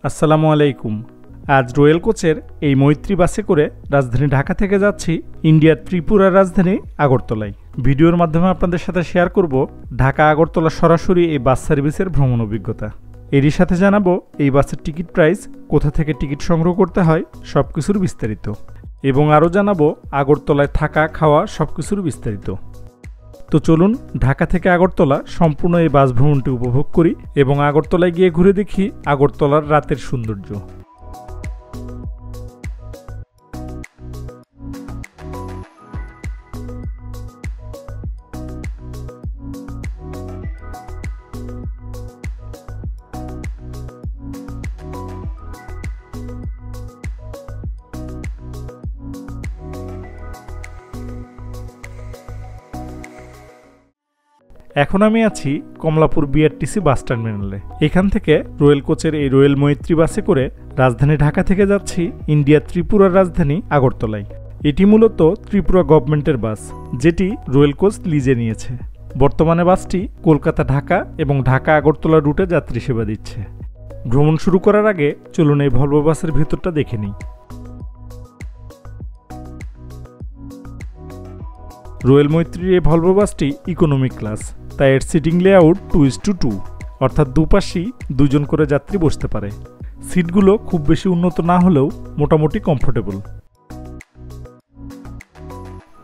আসসালামু আলাইকুম। আজ রয়্যাল কোচের এই মৈত্রী বাসে করে রাজধানী ঢাকা থেকে যাচ্ছি ইন্ডিয়ার ত্রিপুরার রাজধানী আগরতলায়। ভিডিওর মাধ্যমে আপনাদের সাথে শেয়ার করব ঢাকা আগরতলা সরাসরি এই বাস সার্ভিসের ভ্রমণ অভিজ্ঞতা। এরই সাথে জানাবো এই বাসের টিকিট প্রাইস, কোথা থেকে টিকিট সংগ্রহ করতে হয় সব কিছুর বিস্তারিত, এবং আরও জানাবো আগরতলায় থাকা খাওয়া সব কিছুর বিস্তারিত। তো চলুন ঢাকা থেকে আগরতলা সম্পূর্ণ এই বাস ভ্রমণটি উপভোগ করি এবং আগরতলায় গিয়ে ঘুরে দেখি আগরতলার রাতের সৌন্দর্য। এখন আমি আছি কমলাপুর বিআরটিসি বাস টার্মিনালে। এখান থেকে রয়্যাল কোচের এই রয়্যাল মৈত্রী বাসে করে রাজধানী ঢাকা থেকে যাচ্ছি ইন্ডিয়ার ত্রিপুরার রাজধানী আগরতলায়। এটি মূলত ত্রিপুরা গভর্নমেন্টের বাস, যেটি রয়্যাল কোচ লিজে নিয়েছে। বর্তমানে বাসটি কলকাতা ঢাকা এবং ঢাকা আগরতলা রুটে যাত্রী সেবা দিচ্ছে। ভ্রমণ শুরু করার আগে চলুন এই ভলভো বাসের ভেতরটা দেখে নিই। রয়্যাল মৈত্রীর এই ভলভো বাসটি ইকোনমি ক্লাস, তাই এর সিটিং লেআউট 2:2, অর্থাৎ দুপাশেই দুজন করে যাত্রী বসতে পারে। সিটগুলো খুব বেশি উন্নত না হলেও মোটামুটি কমফোর্টেবল।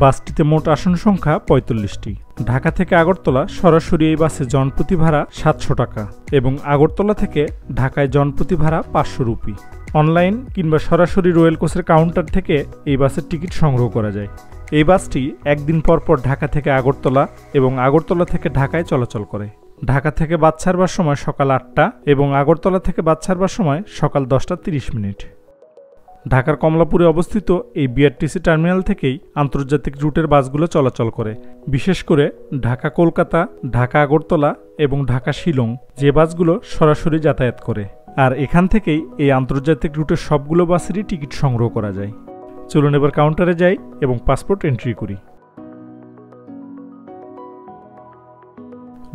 বাসটিতে মোট আসন সংখ্যা 45টি। ঢাকা থেকে আগরতলা সরাসরি এই বাসে জনপ্রতি ভাড়া 700 টাকা এবং আগরতলা থেকে ঢাকায় জনপ্রতি ভাড়া 500 রুপি। অনলাইন কিংবা সরাসরি রয়্যাল কোচের কাউন্টার থেকে এই বাসের টিকিট সংগ্রহ করা যায়। এই বাসটি একদিন পর পর ঢাকা থেকে আগরতলা এবং আগরতলা থেকে ঢাকায় চলাচল করে। ঢাকা থেকে বাস ছাড়বার সময় সকাল 8টা এবং আগরতলা থেকে বাস ছাড়বার সময় সকাল 10:30। ঢাকার কমলাপুরে অবস্থিত এই বিআরটিসি টার্মিনাল থেকেই আন্তর্জাতিক রুটের বাসগুলো চলাচল করে, বিশেষ করে ঢাকা কলকাতা, ঢাকা আগরতলা এবং ঢাকা শিলং, যে বাসগুলো সরাসরি যাতায়াত করে। আর এখান থেকেই এই আন্তর্জাতিক রুটের সবগুলো বাসেরই টিকিট সংগ্রহ করা যায়। চলুন এবার কাউন্টারে যাই এবং পাসপোর্ট এন্ট্রি করি।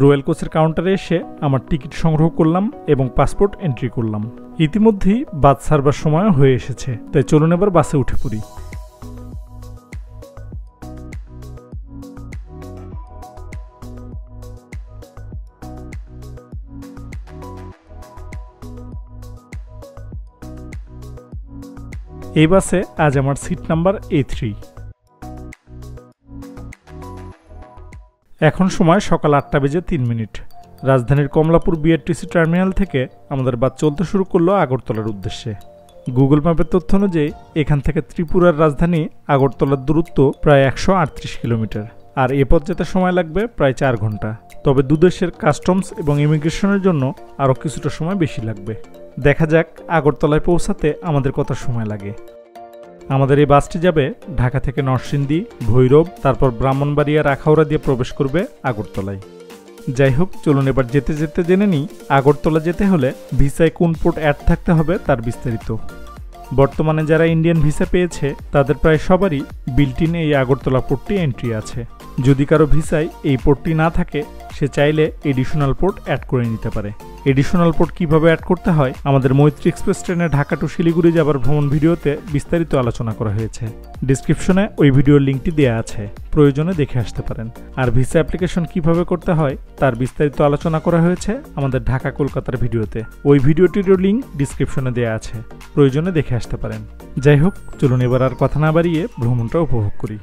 রয়্যাল কোচের কাউন্টারে এসে আমার টিকিট সংগ্রহ করলাম এবং পাসপোর্ট এন্ট্রি করলাম। ইতিমধ্যেই বাস ছাড়বার সময় হয়ে এসেছে, তাই চলুন এবার বাসে উঠে পড়ি। এই বাসে আজ আমার সিট নাম্বার A3। এখন সময় সকাল 8:03। রাজধানীর কমলাপুর বিআরটিসি টার্মিনাল থেকে আমাদের বাস চলতে শুরু করলো আগরতলার উদ্দেশ্যে। গুগল ম্যাপের তথ্য অনুযায়ী এখান থেকে ত্রিপুরার রাজধানী আগরতলার দূরত্ব প্রায় 138 কিলোমিটার, আর এ পথ যেতে সময় লাগবে প্রায় 4 ঘন্টা। তবে দুদেশের কাস্টমস এবং ইমিগ্রেশনের জন্য আরও কিছুটা সময় বেশি লাগবে। দেখা যাক আগরতলায় পৌঁছাতে আমাদের কত সময় লাগে। আমাদের এই বাসটি যাবে ঢাকা থেকে নরসিংদী, ভৈরব, তারপর ব্রাহ্মণবাড়িয়া, আখাউড়া দিয়ে প্রবেশ করবে আগরতলায়। যাই হোক, চলুন এবার যেতে যেতে জেনে নিই আগরতলা যেতে হলে ভিসায় কোন পোর্ট অ্যাড থাকতে হবে তার বিস্তারিত। বর্তমানে যারা ইন্ডিয়ান ভিসা পেয়েছে তাদের প্রায় সবারই বিল্ট ইন এই আগরতলা পোর্টটি এন্ট্রি আছে। যদি কারো ভিসায় এই পোর্টটি না থাকে, সে চাইলে এডিশনাল পোর্ট অ্যাড করে নিতে পারে। এডিশনাল পোর্ট কিভাবে অ্যাড করতে হয় আমাদের মৈত্রী এক্সপ্রেস ট্রেনে ঢাকা টু শিলিগুড়ি যাবার ভ্রমণ ভিডিওতে বিস্তারিত আলোচনা করা হয়েছে। ডিসক্রিপশনে ওই ভিডিওর লিঙ্কটি দেওয়া আছে, প্রয়োজনে দেখে আসতে পারেন। আর ভিসা অ্যাপ্লিকেশন কিভাবে করতে হয় তার বিস্তারিত আলোচনা করা হয়েছে আমাদের ঢাকা কলকাতার ভিডিওতে। ওই ভিডিওটিরও লিঙ্ক ডিসক্রিপশনে দেওয়া আছে, প্রয়োজনে দেখে আসতে পারেন। যাই হোক, চলুন এবার আর কথা না বাড়িয়ে ভ্রমণটা উপভোগ করি।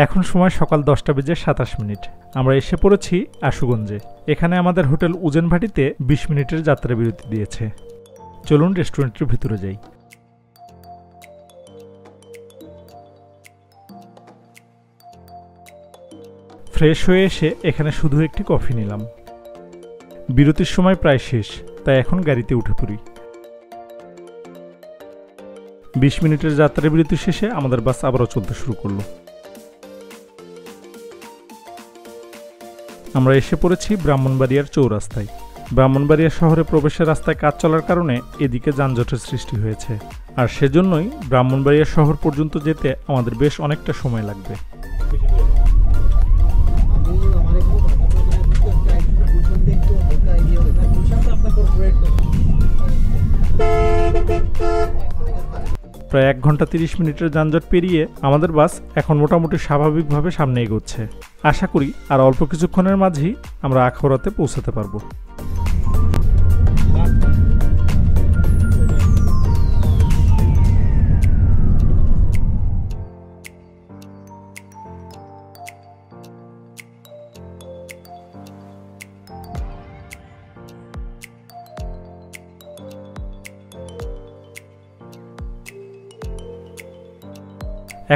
এখন সময় সকাল 10:27 আমরা এসে পড়েছি আশুগঞ্জে। এখানে আমাদের হোটেল উজেন ভাটিতে 20 মিনিটের যাত্রা বিরতি দিয়েছে। চলুন রেস্টুরেন্টের ভিতরে যাই। ফ্রেশ হয়ে এসে এখানে শুধু একটি কফি নিলাম। বিরতির সময় প্রায় শেষ, তাই এখন গাড়িতে উঠে পড়ি। 20 মিনিটের যাত্রা বিরতি শেষে আমাদের বাস আবারও চলতে শুরু করলো। আমরা এসে পড়েছি ব্রাহ্মণবাড়িয়ার চৌরাস্তায়। ব্রাহ্মণবাড়িয়া শহরে প্রবেশের রাস্তায় কাজ চলার কারণে এদিকে যানজটের সৃষ্টি হয়েছে, আর সেজন্যই ব্রাহ্মণবাড়িয়া শহর পর্যন্ত যেতে আমাদের বেশ অনেকটা সময় লাগবে। প্রায় 1 ঘন্টা 30 মিনিটের যানজট পেরিয়ে আমাদের বাস এখন মোটামুটি স্বাভাবিকভাবে সামনে এগোচ্ছে। আশা করি আর অল্প কিছুক্ষণের মাঝেই আমরা আখাউড়াতে পৌঁছাতে পারবো।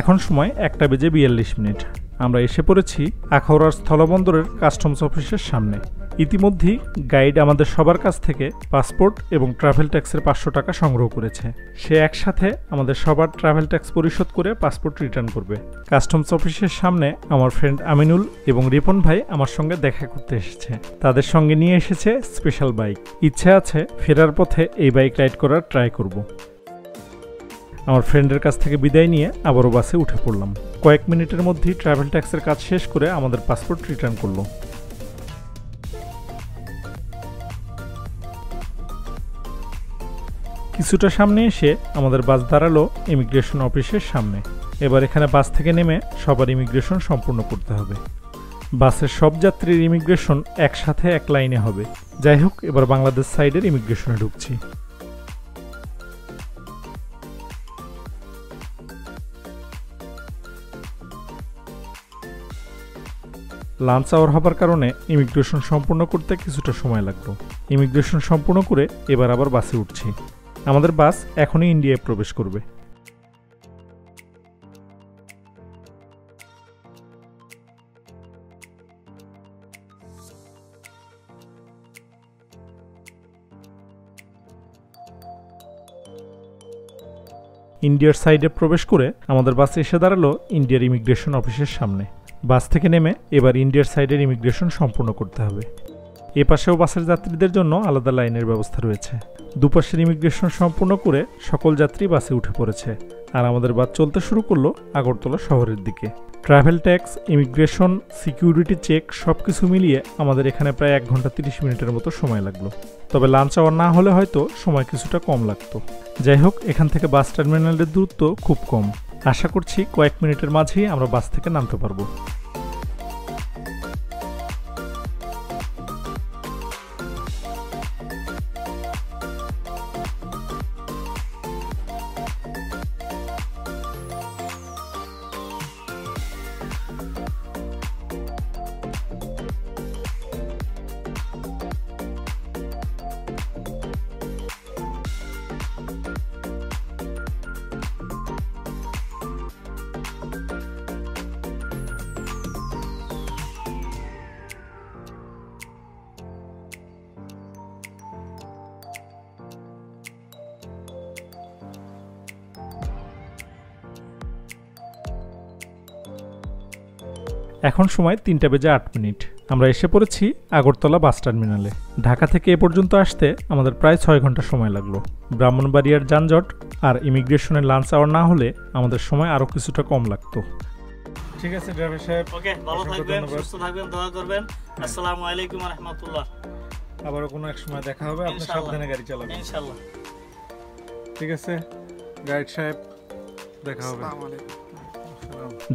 এখন সময় 1:42। আমরা এসে পড়েছি আখাউড়ার স্থলবন্দরের কাস্টমস অফিসের সামনে। ইতিমধ্যেই গাইড আমাদের সবার কাছ থেকে পাসপোর্ট এবং ট্রাভেল ট্যাক্সের 500 টাকা সংগ্রহ করেছে। সে একসাথে আমাদের সবার ট্রাভেল ট্যাক্স পরিশোধ করে পাসপোর্ট রিটার্ন করবে। কাস্টমস অফিসের সামনে আমার ফ্রেন্ড আমিনুল এবং রিপন ভাই আমার সঙ্গে দেখা করতে এসেছে। তাদের সঙ্গে নিয়ে এসেছে স্পেশাল বাইক। ইচ্ছে আছে ফেরার পথে এই বাইক রাইড করার ট্রাই করব। আমার ফ্রেন্ডের কাছ থেকে বিদায় নিয়ে আবারও বাসে উঠে পড়লাম। কয়েক মিনিটের মধ্যেই ট্রাভেল ট্যাক্সের কাজ শেষ করে আমাদের পাসপোর্ট রিটার্ন করলো। কিছুটা সামনে এসে আমাদের বাস দাঁড়ালো ইমিগ্রেশন অফিসের সামনে। এবার এখানে বাস থেকে নেমে সবার ইমিগ্রেশন সম্পূর্ণ করতে হবে। বাসের সব যাত্রীর ইমিগ্রেশন একসাথে এক লাইনে হবে। যাই হোক, এবার বাংলাদেশ সাইডের ইমিগ্রেশনে ঢুকছি। লাঞ্চ আওয়ার হবার কারণে ইমিগ্রেশন সম্পূর্ণ করতে কিছুটা সময় লাগলো। ইমিগ্রেশন সম্পূর্ণ করে এবার আবার বাসে উঠছি। আমাদের বাস এখনই ইন্ডিয়ায় প্রবেশ করবে। ইন্ডিয়ার সাইডে প্রবেশ করে আমাদের বাস এসে দাঁড়ালো ইন্ডিয়ার ইমিগ্রেশন অফিসের সামনে। বাস থেকে নেমে এবার ইন্ডিয়ার সাইডের ইমিগ্রেশন সম্পূর্ণ করতে হবে। এ পাশেও বাসের যাত্রীদের জন্য আলাদা লাইনের ব্যবস্থা রয়েছে। দুপাশের ইমিগ্রেশন সম্পূর্ণ করে সকল যাত্রী বাসে উঠে পড়েছে, আর আমাদের বাস চলতে শুরু করলো আগরতলা শহরের দিকে। Travel tax, immigration, security check সবকিছু মিলিয়ে আমাদের এখানে প্রায় 1 ঘন্টা 30 মিনিটের মতো সময় লাগলো। তবে লাঞ্চ আওয়ার না হলে হয়তো সময় কিছুটা কম লাগতো। যাই হোক, এখান থেকে বাস টার্মিনালের দূরত্ব খুব কম। আশা করছি কয়েক মিনিটের মাঝেই আমরা বাস থেকে নামতে পারবো। এখন সময় 3:08। আমরা এসে পড়েছি আগরতলা বাস টার্মিনালে। ঢাকা থেকে এ পর্যন্ত আসতে আমাদের প্রায় 6 ঘন্টা সময় লাগলো। ব্রাহ্মণবাড়িয়ার যানজট আর ইমিগ্রেশনের লাঞ্চ আওয়ার না হলে আমাদের সময় আরও কিছুটা কম লাগতো। ঠিক আছে ড্রাইভার সাহেব, ওকে, ভালো থাকবেন, সুস্থ থাকবেন, দোয়া করবেন। আসসালামু আলাইকুম ওয়া রাহমাতুল্লাহ। আবারও কোনো এক সময় দেখা হবে। আপনি সাবধানে গাড়ি চালাবেন ইনশাআল্লাহ। ঠিক আছে গাইড সাহেব, দেখা হবে।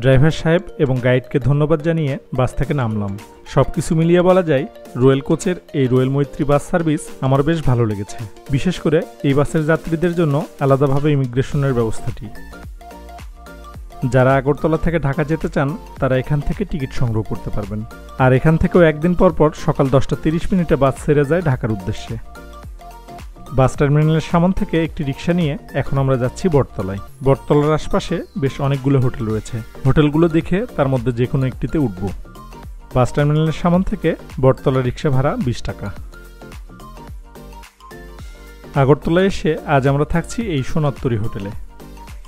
ড্রাইভার সাহেব এবং গাইডকে ধন্যবাদ জানিয়ে বাস থেকে নামলাম। সবকিছু মিলিয়ে বলা যায় রয়্যাল কোচের এই রয়্যাল মৈত্রী বাস সার্ভিস আমার বেশ ভালো লেগেছে। বিশেষ করে এই বাসের যাত্রীদের জন্য আলাদাভাবে ইমিগ্রেশনের ব্যবস্থাটি। যারা আগরতলা থেকে ঢাকা যেতে চান তারা এখান থেকে টিকিট সংগ্রহ করতে পারবেন। আর এখান থেকেও একদিন পর পর সকাল 10:30 বাস ছেড়ে যায় ঢাকার উদ্দেশ্যে। বাস টার্মিনালের সামনে থেকে একটি রিক্সা নিয়ে এখন আমরা যাচ্ছি বটতলায়। বটতলার আশপাশে বেশ অনেকগুলো হোটেল রয়েছে। হোটেলগুলো দেখে তার মধ্যে যে কোনো একটিতে উঠব। বাস টার্মিনালের সামনে থেকে বটতলা রিক্সা ভাড়া 20 টাকা। আগরতলায় এসে আজ আমরা থাকছি এই সোনারতরী হোটেলে।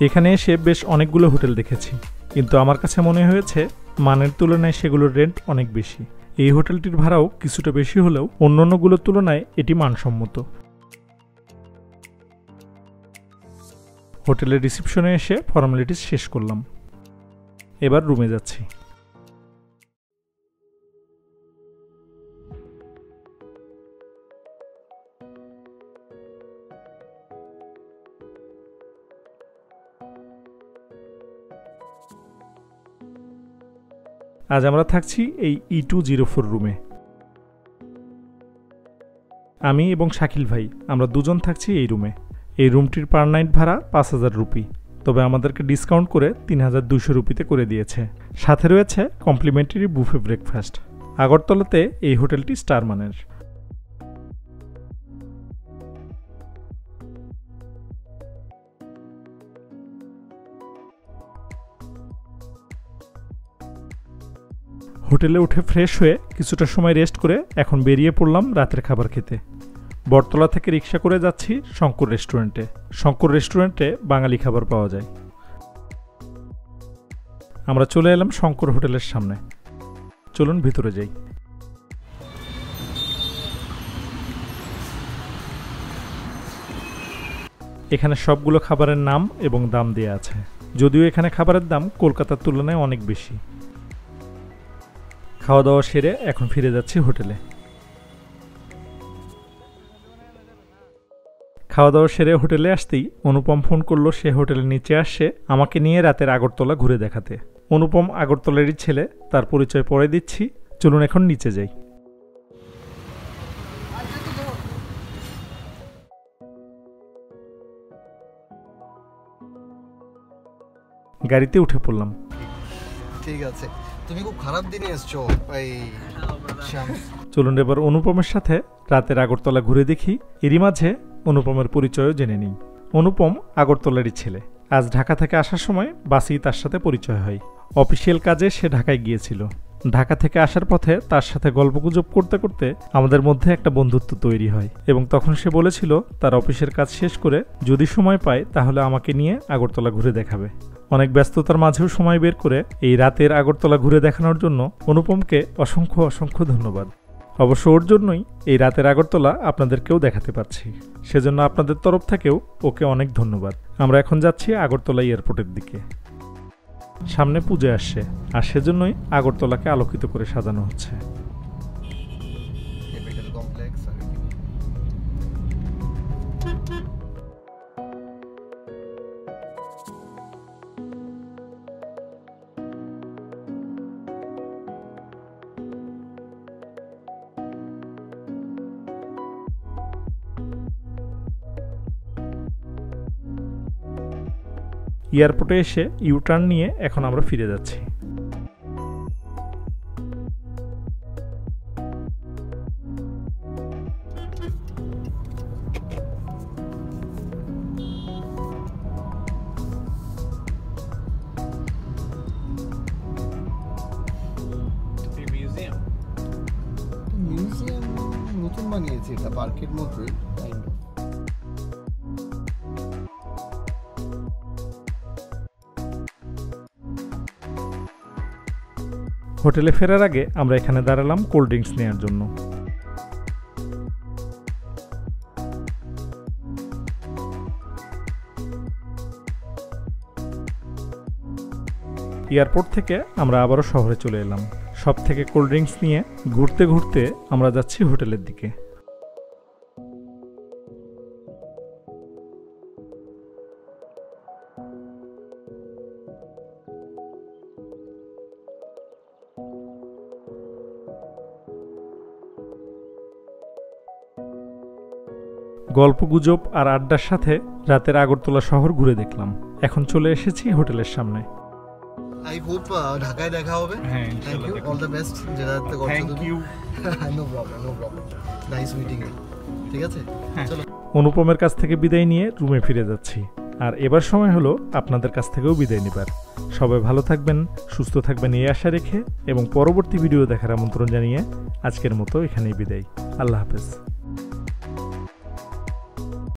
এখানে এসে বেশ অনেকগুলো হোটেল দেখেছি, কিন্তু আমার কাছে মনে হয়েছে মানের তুলনায় সেগুলোর রেন্ট অনেক বেশি। এই হোটেলটির ভাড়াও কিছুটা বেশি হলেও অন্যান্যগুলোর তুলনায় এটি মানসম্মত। হোটেলের রিসেপশনে এসে ফর্মালিটিস শেষ করলাম। এবার রুমে যাচ্ছি। আজ আমরা থাকছি এই E204 রুমে। আমি এবং শাকিল ভাই আমরা দুজন থাকছি এই রুমে। এই রুমটির পার নাইট ভাড়া 5000 রুপি, তবে আমাদেরকে ডিসকাউন্ট করে 3200 রুপিতে করে দিয়েছে। সাথে রয়েছে কমপ্লিমেন্টারি বুফে ব্রেকফাস্ট। আগরতলাতে এই হোটেলটি স্টার মানের। হোটেলে উঠে ফ্রেশ হয়ে কিছুটা সময় রেস্ট করে এখন বেরিয়ে পড়লাম রাতের খাবার খেতে। বটতলা থেকে রিক্সা করে যাচ্ছি শঙ্কর রেস্টুরেন্টে। শঙ্কর রেস্টুরেন্টে বাঙালি খাবার পাওয়া যায়। আমরা চলে এলাম শঙ্কর হোটেলের সামনে। চলুন ভিতরে যাই। এখানে সবগুলো খাবারের নাম এবং দাম দেয়া আছে, যদিও এখানে খাবারের দাম কলকাতার তুলনায় অনেক বেশি। খাওয়া দাওয়া সেরে এখন ফিরে যাচ্ছি হোটেলে। খাওয়া দাওয়া সেরে হোটেলে আসতেই অনুপম ফোন করলো সে হোটেলের নিচে আসছে আমাকে নিয়ে রাতের আগরতলা ঘুরে দেখাতে। অনুপম আগরতলারই ছেলে, তার পরিচয় পরে দিচ্ছি। চলুন এখন নিচে যাই। গাড়িতে উঠে পড়লাম। ঠিক আছে, তুমি খুব খারাপ দিনে এসছো এই শামস। চলুন এবার অনুপমের সাথে রাতের আগরতলা ঘুরে দেখি। এরই মাঝে অনুপমের পরিচয়ও জেনে নিই। অনুপম আগরতলারই ছেলে। আজ ঢাকা থেকে আসার সময় বাসেই তার সাথে পরিচয় হয়। অফিসিয়াল কাজে সে ঢাকায় গিয়েছিল। ঢাকা থেকে আসার পথে তার সাথে গল্পগুজব করতে করতে আমাদের মধ্যে একটা বন্ধুত্ব তৈরি হয়, এবং তখন সে বলেছিল তার অফিসের কাজ শেষ করে যদি সময় পায় তাহলে আমাকে নিয়ে আগরতলা ঘুরে দেখাবে। অনেক ব্যস্ততার মাঝেও সময় বের করে এই রাতের আগরতলা ঘুরে দেখানোর জন্য অনুপমকে অসংখ্য অসংখ্য ধন্যবাদ। অবশ্য ওর জন্যই এই রাতের আগরতলা আপনাদেরকেও দেখাতে পারছি, সেজন্য আপনাদের তরফ থেকেও ওকে অনেক ধন্যবাদ। আমরা এখন যাচ্ছি আগরতলা এয়ারপোর্টের দিকে। সামনে পুজো আসছে, আর সেজন্যই আগরতলাকে আলোকিত করে সাজানো হচ্ছে। ক্যাপিটাল কমপ্লেক্স এয়ারপোর্টে এসে ইউটার্ন নিয়ে এখন আমরা ফিরে যাচ্ছি। মিউজিয়াম নতুন বানিয়েছে, এটা পার্কের মতোই। হোটেলে ফেরার আগে আমরা এখানে দাঁড়ালাম কোল্ড ড্রিঙ্কস নেওয়ার জন্য। এয়ারপোর্ট থেকে আমরা আবারও শহরে চলে এলাম। সব থেকে কোল্ড ড্রিঙ্কস নিয়ে ঘুরতে ঘুরতে আমরা যাচ্ছি হোটেলের দিকে। গল্পগুজব আর আড্ডার সাথে রাতের আগরতলা শহর ঘুরে দেখলাম। এখন চলে এসেছি হোটেলের সামনে। আই হোপ ঢাকায় দেখা হবে। হ্যাঁ, থ্যাংক ইনশাআল্লাহ ইউ, দেখা অল দ্য বেস্ট যেটাতে করছো থ্যাংক তুমি। You. No problem, no problem, nice meeting you. ঠিক আছে, চলো। অনুপমের কাছ থেকে বিদায় নিয়ে রুমে ফিরে যাচ্ছি, আর এবার সময় হলো আপনাদের কাছ থেকেও বিদায় নেবার। সবাই ভালো থাকবেন, সুস্থ থাকবেন এই আশা রেখে এবং পরবর্তী ভিডিও দেখার আমন্ত্রণ জানিয়ে আজকের মতো এখানেই বিদায়। আল্লাহ হাফেজ।